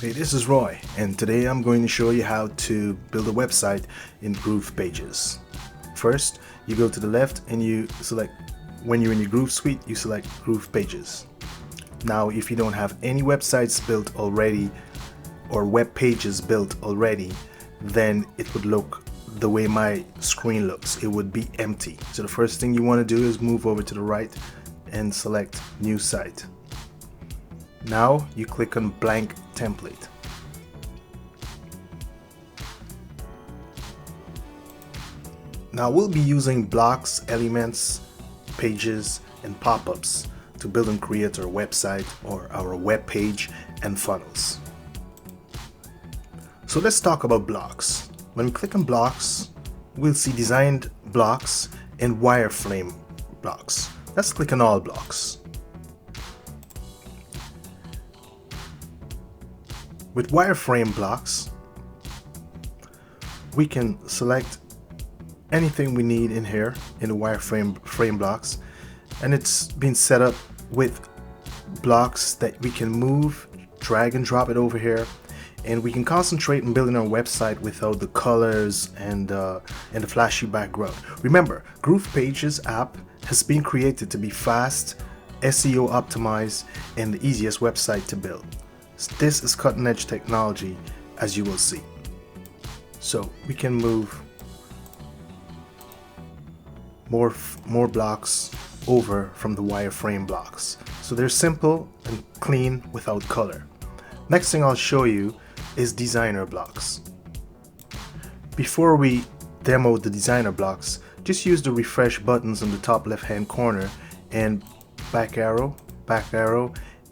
Hey, this is Roy, and today I'm going to show you how to build a website in GroovePages. First, you go to the left and you select, when you're in your Groove suite, you select GroovePages. Now, if you don't have any websites built already or web pages built already, then it would look the way my screen looks. It would be empty. So the first thing you want to do is move over to the right and select New Site. Now you click on Blank Template. Now we'll be using blocks, elements, pages, and pop-ups to build and create our website or our web page and funnels. So let's talk about blocks. When we click on blocks, we'll see designed blocks and wireframe blocks. Let's click on all blocks. With wireframe blocks, we can select anything we need in here in the wireframe blocks, and it's been set up with blocks that we can move, drag and drop it over here, and we can concentrate on building our website without the colors and the flashy background. Remember, GroovePages app has been created to be fast, SEO optimized, and the easiest website to build. This is cutting edge technology, as you will see. So we can move more blocks over from the wireframe blocks. So they're simple and clean without color. Next thing I'll show you is designer blocks. Before we demo the designer blocks, just use the refresh buttons on the top left hand corner and back arrow,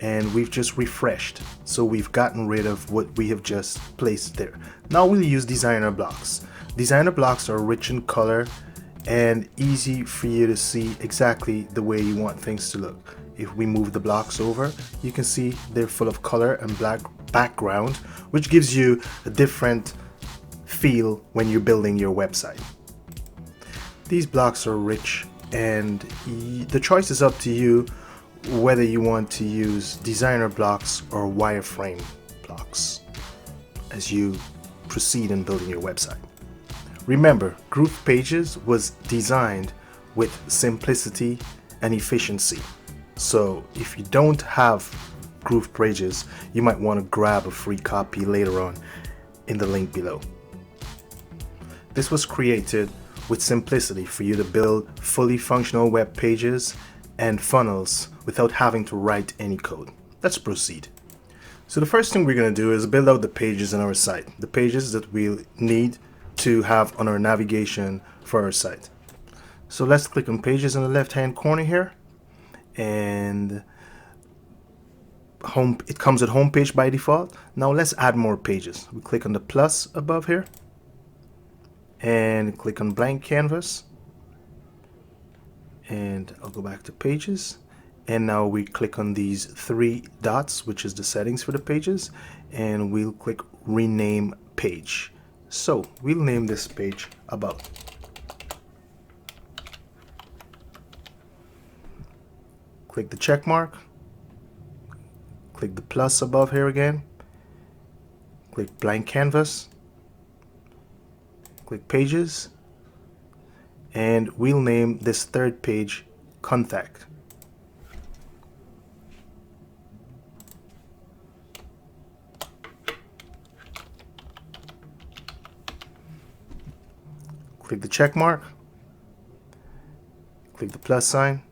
and we've just refreshed. So we've gotten rid of what we have just placed there. Now we'll use designer blocks. Designer blocks are rich in color and easy for you to see exactly the way you want things to look. If we move the blocks over, you can see they're full of color and black background, which gives you a different feel when you're building your website. These blocks are rich, and the choice is up to you whether you want to use designer blocks or wireframe blocks as you proceed in building your website. Remember, GroovePages was designed with simplicity and efficiency. So if you don't have GroovePages, you might want to grab a free copy later on in the link below. This was created with simplicity for you to build fully functional web pages and funnels without having to write any code. Let's proceed. So the first thing we're going to do is build out the pages on our site, the pages that we'll need to have on our navigation for our site. So let's click on pages in the left hand corner here, and home, it comes at home page by default. Now let's add more pages. We click on the plus above here and click on blank canvas, and I'll go back to pages, and now we click on these three dots, which is the settings for the pages, and we'll click rename page. So we'll name this page about. Click the check mark, click the plus above here again, click blank canvas, click pages, and we'll name this third page contact. Click the check mark, click the plus sign.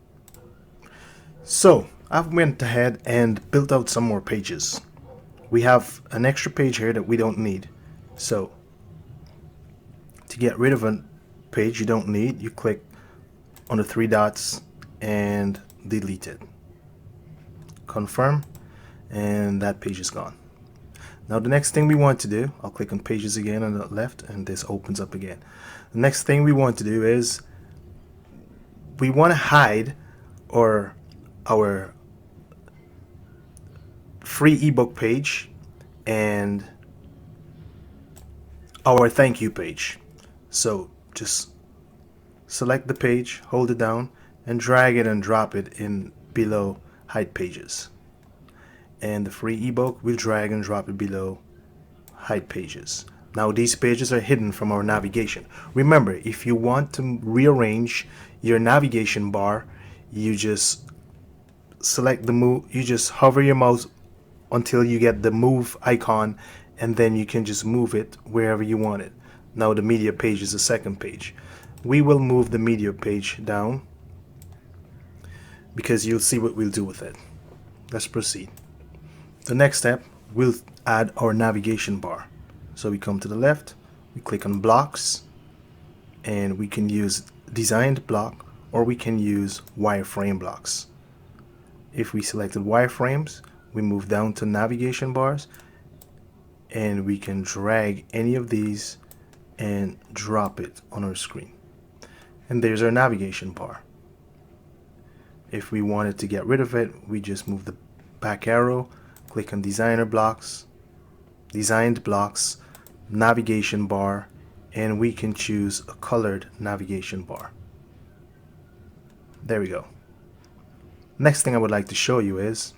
So I've went ahead and built out some more pages. We have an extra page here that we don't need. So to get rid of a page you don't need, you click on the three dots and delete it. Confirm, and that page is gone. Now the next thing we want to do, I'll click on pages again on the left, and this opens up again. The next thing we want to do is we want to hide our free ebook page and our thank you page. So just select the page, hold it down, and drag it and drop it in below hide pages. and the free ebook, we'll drag and drop it below hide pages. Now these pages are hidden from our navigation. Remember, if you want to rearrange your navigation bar, you just select the move, you just hover your mouse until you get the move icon, and then you can just move it wherever you want it. Now the media page is the second page. We will move the media page down because you'll see what we'll do with it. Let's proceed. The next step, we'll add our navigation bar. So we come to the left, we click on blocks, and we can use designed block or we can use wireframe blocks. If we selected wireframes, we move down to navigation bars, and we can drag any of these and drop it on our screen. And there's our navigation bar. If we wanted to get rid of it, we just move the back arrow, click on designer blocks, designed blocks, navigation bar, and we can choose a colored navigation bar. There we go. Next thing I would like to show you is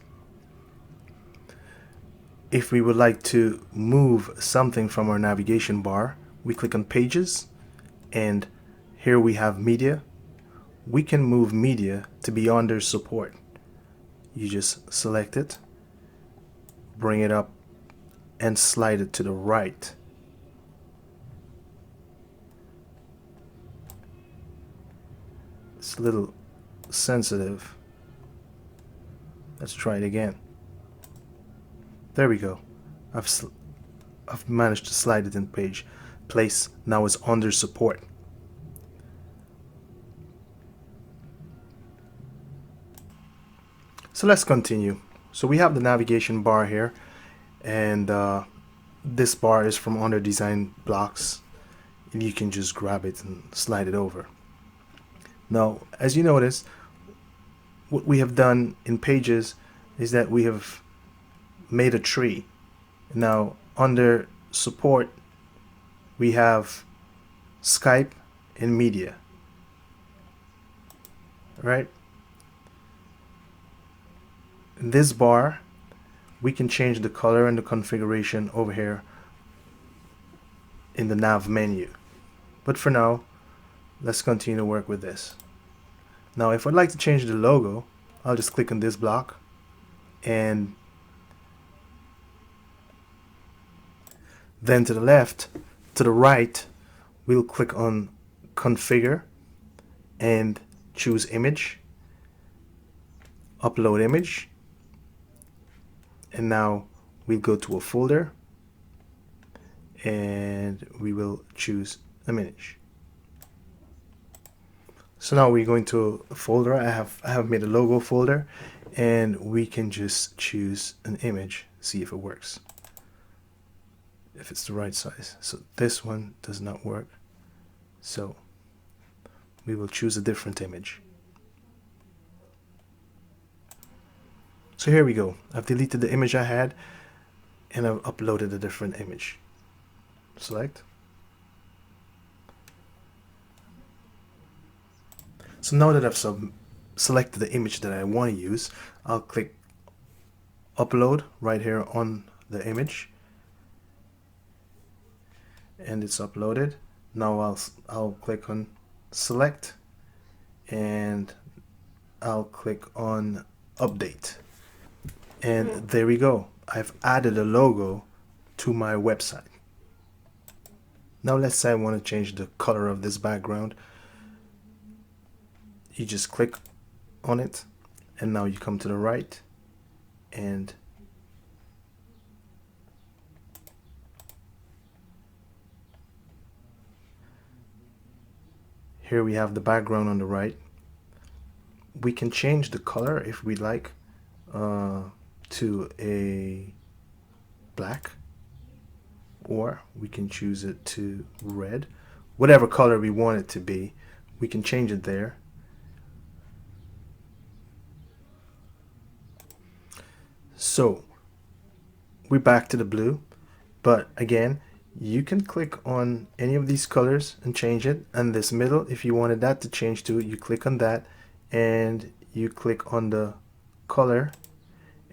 if we would like to move something from our navigation bar, we click on pages, and here we have media. We can move media to be under support. You just select it, bring it up, and slide it to the right. It's a little sensitive. Let's try it again. There we go. I've managed to slide it in place. Now it's under support. So let's continue. So we have the navigation bar here, and this bar is from under design blocks, and you can just grab it and slide it over. Now, as you notice, what we have done in pages is that we have made a tree. Now under support we have Skype and media, right? In this bar we can change the color and the configuration over here in the nav menu, but for now let's continue to work with this. Now if I'd like to change the logo, I'll just click on this block, and then to the left, to the right, we'll click on configure and choose image, upload image, and now we'll go to a folder and we will choose an image. So now we're going to a folder. I have made a logo folder, and we can just choose an image, see if it works, if it's the right size. So this one does not work, so we will choose a different image. So here we go. I've deleted the image I had and I've uploaded a different image. Select. So now that I've selected the image that I want to use, I'll click upload right here on the image, and it's uploaded. Now I'll click on select, and I'll click on update, and there we go. I've added a logo to my website. Now let's say I want to change the color of this background. You just click on it, and now you come to the right, and here we have the background on the right. We can change the color if we like to a black, or we can choose it to red. Whatever color we want it to be, we can change it there. So we're back to the blue, but again, you can click on any of these colors and change it. And this middle, if you wanted that to change to, you click on that and you click on the color,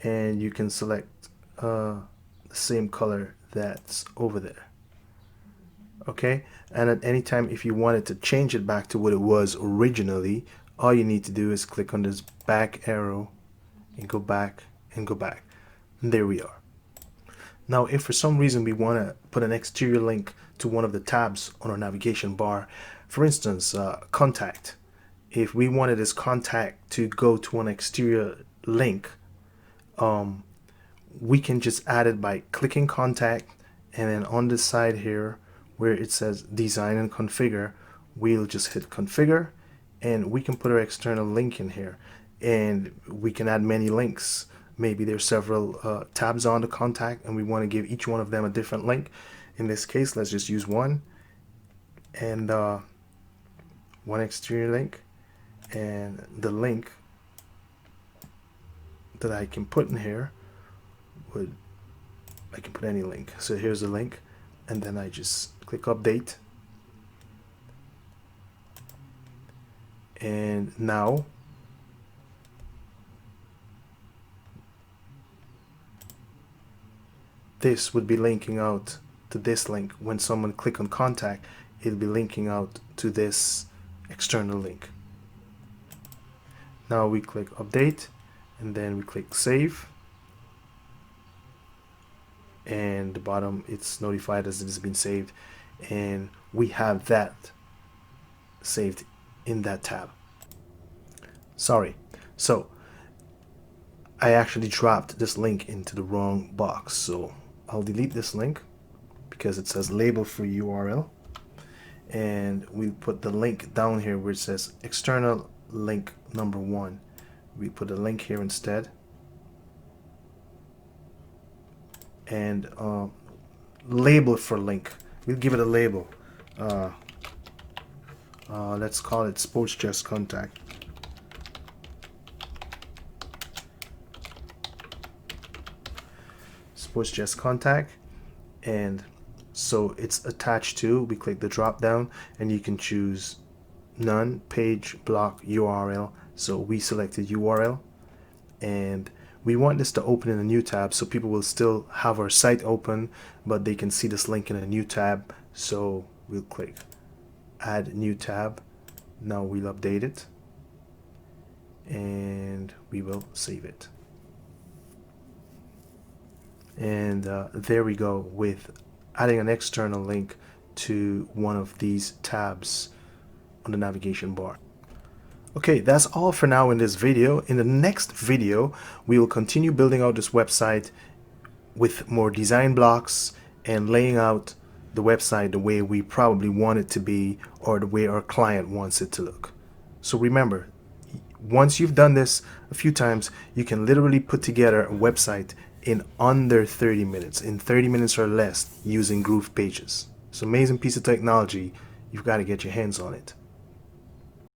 and you can select the same color that's over there. Okay, and at any time if you wanted to change it back to what it was originally, all you need to do is click on this back arrow and go back and go back. And there we are. Now if for some reason we want to put an exterior link to one of the tabs on our navigation bar, for instance contact, if we wanted this contact to go to an exterior link, we can just add it by clicking contact, and then on this side here where it says design and configure, we'll just hit configure, and we can put our external link in here, and we can add many links. Maybe there's several tabs on the contact and we want to give each one of them a different link. In this case, let's just use one, and one exterior link, and the link that I can put in here I can put any link. So here's the link, and then I just click update, and now this would be linking out to this link. When someone click on contact, it'll be linking out to this external link. Now we click update, and then we click save, and the bottom it's notified as it has been saved, and we have that saved in that tab. Sorry, so I actually dropped this link into the wrong box, so I'll delete this link because it says label for URL, and we put the link down here where it says external link number 1. We put a link here instead, and label for link, we'll give it a label. Let's call it sports dress contact. Sports dress contact, and so it's attached to, we click the drop down and you can choose none, page, block, URL. So we selected URL, and we want this to open in a new tab, so people will still have our site open but they can see this link in a new tab. So we'll click add new tab. Now we'll update it and we will save it, and there we go with adding an external link to one of these tabs on the navigation bar. Okay, that's all for now in this video. In the next video, we will continue building out this website with more design blocks and laying out the website the way we probably want it to be, or the way our client wants it to look. So remember, once you've done this a few times, you can literally put together a website in under 30 minutes, in 30 minutes or less, using GroovePages. It's an amazing piece of technology. You've got to get your hands on it.